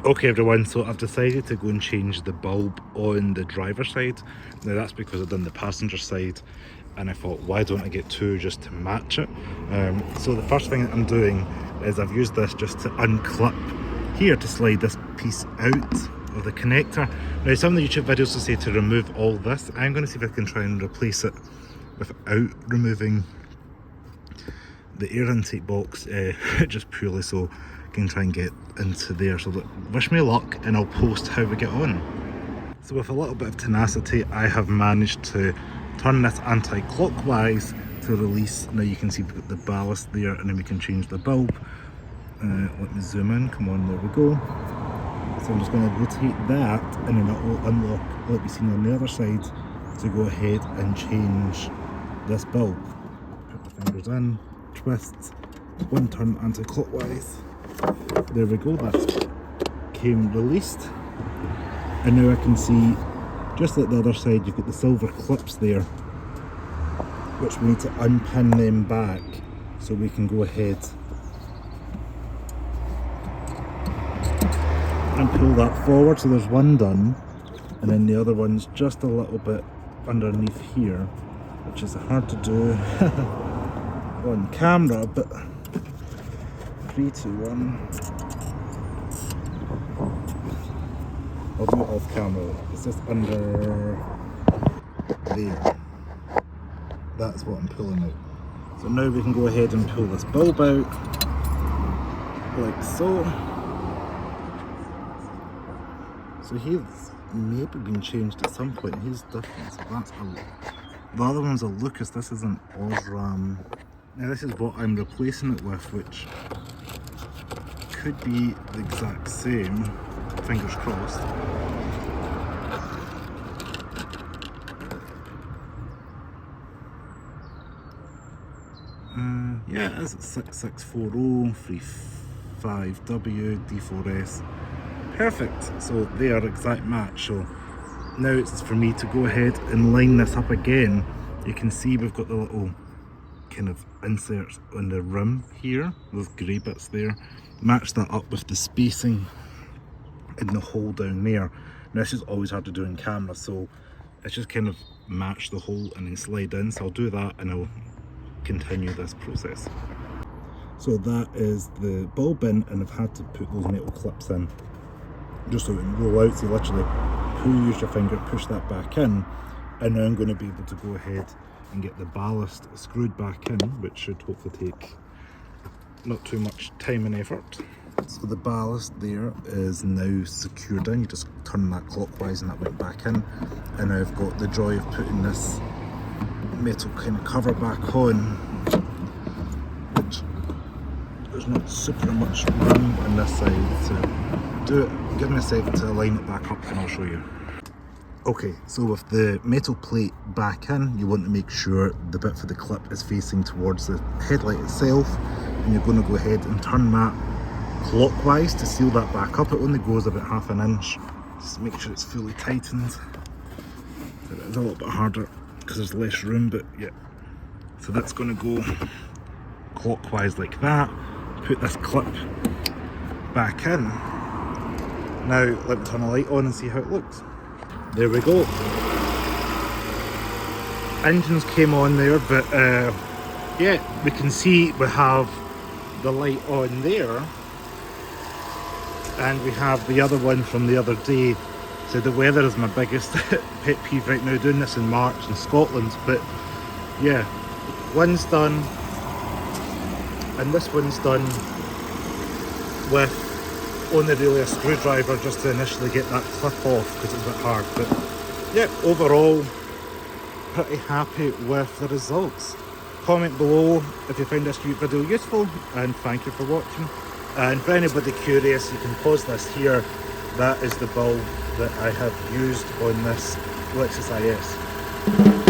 Okay everyone, so I've decided to go and change the bulb on the driver's side. Now that's because I've done the passenger side and I thought, why don't I get two just to match it? So the first thing that I'm doing is I've used this just to unclip here to slide this piece out of the connector. Now some of the YouTube videos will say to remove all this. I'm going to see if I can try and replace it without removing the air intake box, just purely so I can try and get into there. So look, wish me luck and I'll post how we get on. So with a little bit of tenacity I have managed to turn this anti-clockwise to release. Now you can see the ballast there and then we can change the bulb. Let me zoom in, come on, there we go. So I'm just going to rotate that and then it will unlock, like we've seen on the other side, to go ahead and change this bulb. Put the fingers in, twist, one turn anti-clockwise. There we go, that came released. And now I can see, just like the other side, you've got the silver clips there, which we need to unpin them back so we can go ahead and pull that forward. So there's one done, and then the other one's just a little bit underneath here, which is hard to do on camera, but 3, 2, 1. I'll do it off camera. It's just under there. That's what I'm pulling out. So now we can go ahead and pull this bulb out, like so. So he's maybe been changed at some point. He's different. So that's the other one's a Lucas. This is an Osram. Now this is what I'm replacing it with, which could be the exact same. Fingers crossed. Yeah, it is 6640 35W D4S. Perfect. So they are exact match. So now it's for me to go ahead and line this up again. You can see we've got the little kind of inserts on the rim here, those grey bits there. Match that up with the spacing in the hole down there. Now this is always hard to do in camera, so it's just kind of match the hole and then slide in. So I'll do that and I'll continue this process. So that is the bulb in, and I've had to put those metal clips in just so it can roll out. So you literally use your finger, push that back in, and now I'm going to be able to go ahead and get the ballast screwed back in, which should hopefully take not too much time and effort. So the ballast there is now secured in. You just turn that clockwise and that went back in. And now I've got the joy of putting this metal kind of cover back on, which there's not super much room on this side to do it. Give me a second to line it back up and I'll show you. Okay, so with the metal plate back in, you want to make sure the bit for the clip is facing towards the headlight itself, and you're going to go ahead and turn that clockwise to seal that back up. It only goes about ½ an inch. Just make sure it's fully tightened. It's a little bit harder because there's less room, but yeah. So that's going to go clockwise like that. Put this clip back in. Now let me turn the light on and see how it looks. There we go. Engines came on there, but yeah, we can see we have the light on there, and we have the other one from the other day. So the weather is my biggest pet peeve right now, doing this in March in Scotland. But yeah, one's done and this one's done with only really a screwdriver just to initially get that clip off because it's a bit hard. But yeah, overall pretty happy with the results. Comment below if you found this video useful, and thank you for watching. And for anybody curious, you can pause this here. That is the bulb that I have used on this Lexus IS.